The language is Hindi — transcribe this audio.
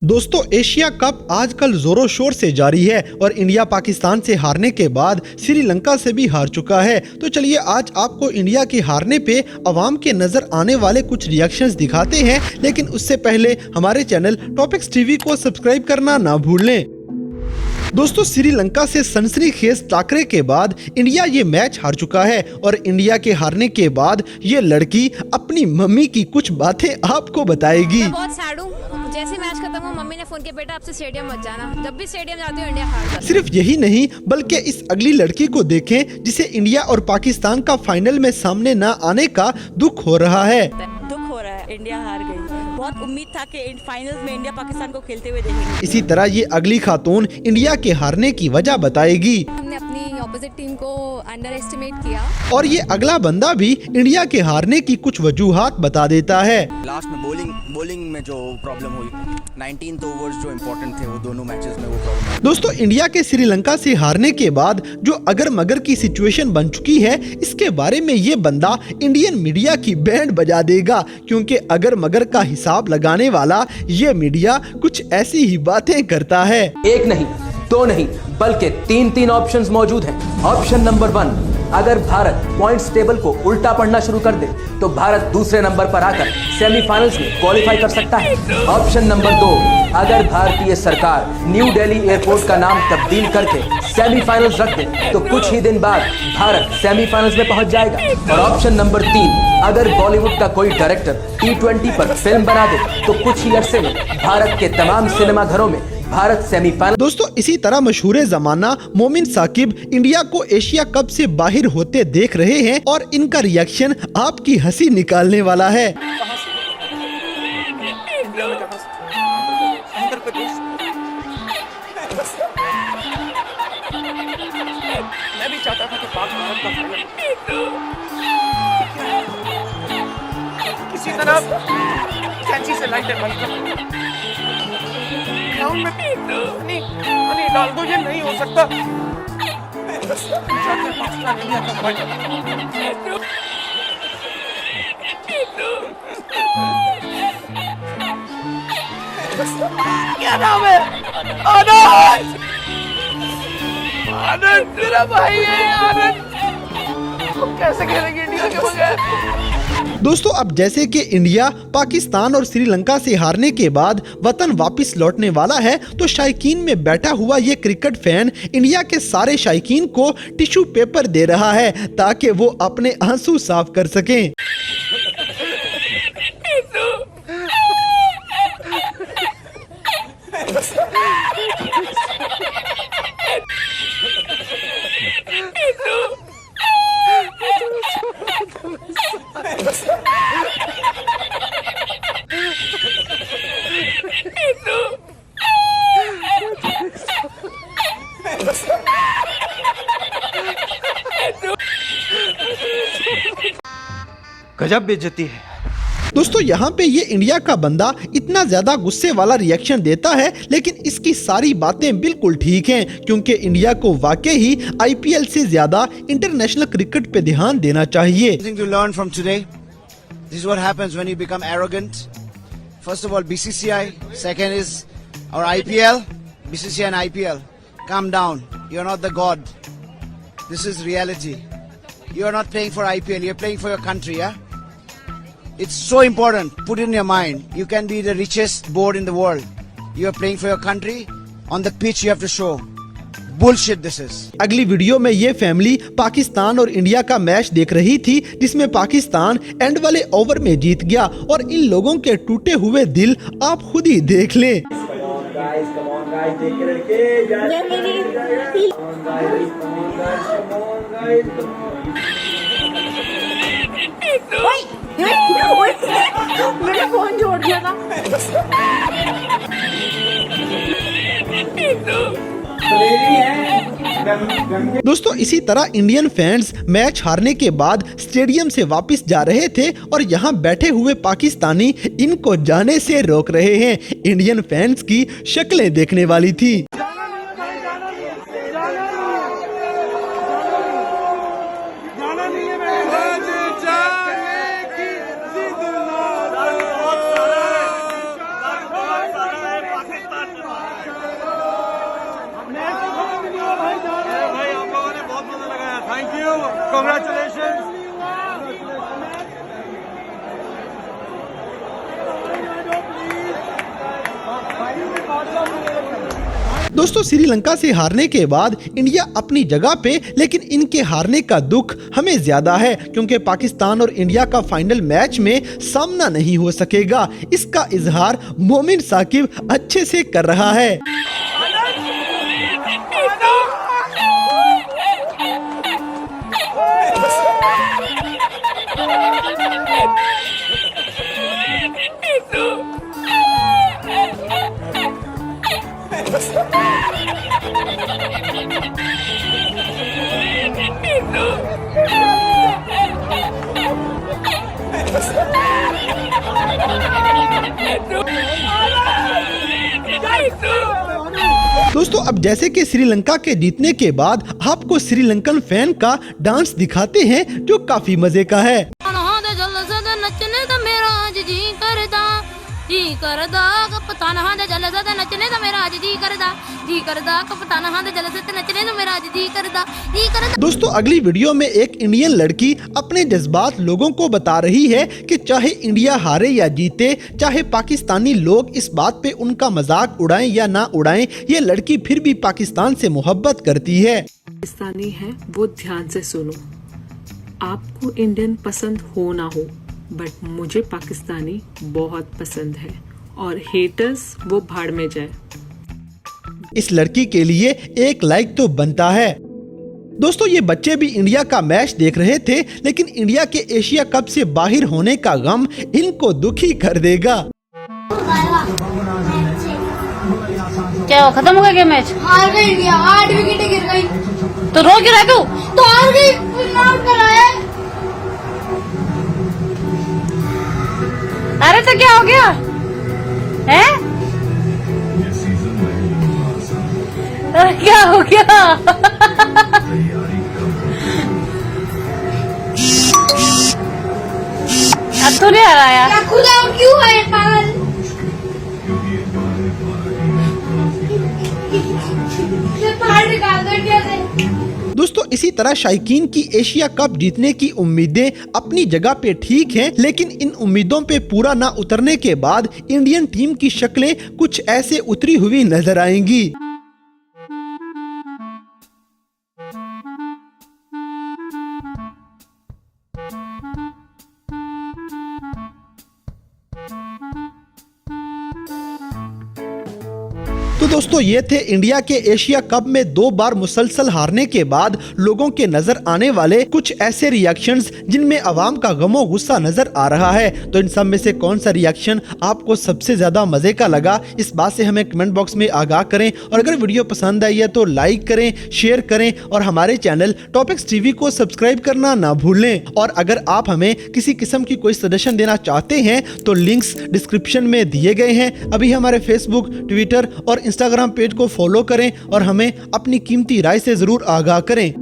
दोस्तों एशिया कप आजकल जोरों शोर से जारी है और इंडिया पाकिस्तान से हारने के बाद श्रीलंका से भी हार चुका है। तो चलिए आज आपको इंडिया के हारने पे अवाम के नजर आने वाले कुछ रिएक्शंस दिखाते हैं, लेकिन उससे पहले हमारे चैनल टॉपिक्स टीवी को सब्सक्राइब करना ना भूलें। दोस्तों श्रीलंका से सनसनीखेज टाकरे के बाद इंडिया ये मैच हार चुका है और इंडिया के हारने के बाद ये लड़की अपनी मम्मी की कुछ बातें आपको बताएगी। मैं बहुत सैड हूँ। जैसे मैच खत्म हुआ मम्मी ने फोन किया, बेटा आपसे स्टेडियम मत जाना, जब भी स्टेडियम जाती हूँ इंडिया हार जाती है। सिर्फ यही नहीं बल्कि इस अगली लड़की को देखें जिसे इंडिया और पाकिस्तान का फाइनल में सामने न आने का दुख हो रहा है। दुख हो रहा है, इंडिया हार गई। बहुत उम्मीद था कि फाइनल्स में इंडिया पाकिस्तान को खेलते हुए देखेंगे। इसी तरह ये अगली खातून इंडिया के हारने की वजह बताएगी। हमने अपनी ऑपोजिट टीम को अंडर एस्टिमेट किया और ये अगला बंदा भी इंडिया के हारने की कुछ वजूहात बता देता है। लास्ट में बॉलिंग में जो प्रॉब्लम हुई, 19 ओवर्स जो इम्पोर्टेंट थे वो दोनों मैचेस में वो प्रॉब्लम। दोस्तों इंडिया के श्रीलंका से हारने के बाद जो अगर मगर की सिचुएशन बन चुकी है, इसके बारे में ये बंदा इंडियन मीडिया की बैंड बजा देगा, क्योंकि अगर मगर का हिसाब लगाने वाला ये मीडिया कुछ ऐसी ही बातें करता है। एक नहीं, दो नहीं, बल्कि तीन ऑप्शंस मौजूद हैं। ऑप्शन नंबर 1, अगर भारत पॉइंट्स टेबल को उल्टा पढ़ना शुरू कर दे तो भारत दूसरे नंबर पर आकर सेमीफाइनल्स में क्वालिफाई कर सकता है। ऑप्शन नंबर 2, अगर भारतीय सरकार न्यू दिल्ली एयरपोर्ट का नाम तब्दील करके सेमीफाइनल्स रख दे तो कुछ ही दिन बाद भारत सेमीफाइनल्स में पहुंच जाएगा। और ऑप्शन नंबर 3, अगर बॉलीवुड का कोई डायरेक्टर T20 पर फिल्म बना दे तो कुछ ही अरसे में भारत के तमाम सिनेमा घरों में भारत सेमीफाइनल। दोस्तों इसी तरह मशहूर जमाना मोमिन साकिब इंडिया को एशिया कप से बाहर होते देख रहे हैं और इनका रिएक्शन आपकी हंसी निकालने वाला है। मैं भी चाहता था कि पाक भारत का फाइनल किसी तरह कैंची से लाइटर बंद कर ग्राउंड में नहीं डाल दो, ये नहीं हो सकता। पाकिस्तान इंडिया का फाइनल। क्या नाम है? आनंद। आनंद तेरा भाई है। आनंद कैसे खेलेंगे इंडिया के बगैर? दोस्तों अब जैसे कि इंडिया पाकिस्तान और श्रीलंका से हारने के बाद वतन वापस लौटने वाला है, तो शायकीन में बैठा हुआ ये क्रिकेट फैन इंडिया के सारे शायकीन को टिश्यू पेपर दे रहा है ताकि वो अपने आंसू साफ कर सकें। गजब बेइज्जती है। दोस्तों यहाँ पे ये इंडिया का बंदा इतना ज्यादा गुस्से वाला रिएक्शन देता है, लेकिन इसकी सारी बातें बिल्कुल ठीक हैं, क्योंकि इंडिया को वाकई ही IPL से ज्यादा इंटरनेशनल क्रिकेट पे ध्यान देना चाहिए। Something to learn from today. This is what happens when you become arrogant. First of all, BCCI. Second is our IPL. BCCI and IPL. Calm down. You're not the god. This is reality. You are not playing for IPL. You're playing for your country, yeah? It's so important. Put it in your mind. You can be the richest board in the world. You are playing for your country. On the pitch, you have to show. Bullshit this is. अगली वीडियो में ये फैमिली पाकिस्तान और इंडिया का मैच देख रही थी, जिसमें पाकिस्तान एंड वाले ओवर में जीत गया और इन लोगों के टूटे हुए दिल आप खुद ही देख लें। मैंने फोन जोड़ दिया था। दोस्तों इसी तरह इंडियन फैंस मैच हारने के बाद स्टेडियम से वापस जा रहे थे और यहाँ बैठे हुए पाकिस्तानी इनको जाने से रोक रहे हैं। इंडियन फैंस की शक्लें देखने वाली थी। दोस्तों श्रीलंका से हारने के बाद इंडिया अपनी जगह पे, लेकिन इनके हारने का दुख हमें ज्यादा है क्योंकि पाकिस्तान और इंडिया का फाइनल मैच में सामना नहीं हो सकेगा। इसका इजहार मोमिन साकिब अच्छे से कर रहा है। दोस्तों अब जैसे कि श्रीलंका के जीतने के बाद आपको श्रीलंकन फैन का डांस दिखाते हैं जो काफी मजे का है। दोस्तों अगली वीडियो में एक इंडियन लड़की अपने जज्बात लोगों को बता रही है कि चाहे इंडिया हारे या जीते, चाहे पाकिस्तानी लोग इस बात पे उनका मजाक उड़ाएं या ना उड़ाएं, ये लड़की फिर भी पाकिस्तान से मोहब्बत करती है। पाकिस्तानी है वो ध्यान से सुनो, आपको इंडियन पसंद हो ना हो, बट मुझे पाकिस्तानी बहुत पसंद है और हेटर्स वो भाड़ में जाए। इस लड़की के लिए एक लाइक तो बनता है। दोस्तों ये बच्चे भी इंडिया का मैच देख रहे थे, लेकिन इंडिया के एशिया कप से बाहर होने का गम इनको दुखी कर देगा। क्या हो, खत्म हो गया मैच? हार गई इंडिया, 8 विकेट गिर गई। तो रो क्यों रहा तू? तो हार गई, आउट कराया। अरे तो क्या हो गया है? क्या हो गया? अब तो नहीं हराया। क्या खुद आउट क्यों है पागल? ये बाहर निकाल दो इंडिया से। दोस्तों इसी तरह शायकीन की एशिया कप जीतने की उम्मीदें अपनी जगह पे ठीक हैं, लेकिन इन उम्मीदों पे पूरा ना उतरने के बाद इंडियन टीम की शक्लें कुछ ऐसे उतरी हुई नजर आएंगी। तो दोस्तों ये थे इंडिया के एशिया कप में 2 बार मुसलसल हारने के बाद लोगों के नजर आने वाले कुछ ऐसे रिएक्शंस जिनमें अवाम का गमो गुस्सा नजर आ रहा है। तो इन सब में से कौन सा रिएक्शन आपको सबसे ज्यादा मजे का लगा, इस बात से हमें कमेंट बॉक्स में आगाह करें। और अगर वीडियो पसंद आई है तो लाइक करें, शेयर करें और हमारे चैनल टॉपिक्स टीवी को सब्सक्राइब करना ना भूलें। और अगर आप हमें किसी किस्म की कोई सजेशन देना चाहते हैं तो लिंक्स डिस्क्रिप्शन में दिए गए हैं। अभी हमारे फेसबुक, ट्विटर और इंस्टाग्राम पेज को फॉलो करें और हमें अपनी कीमती राय से जरूर आगाह करें।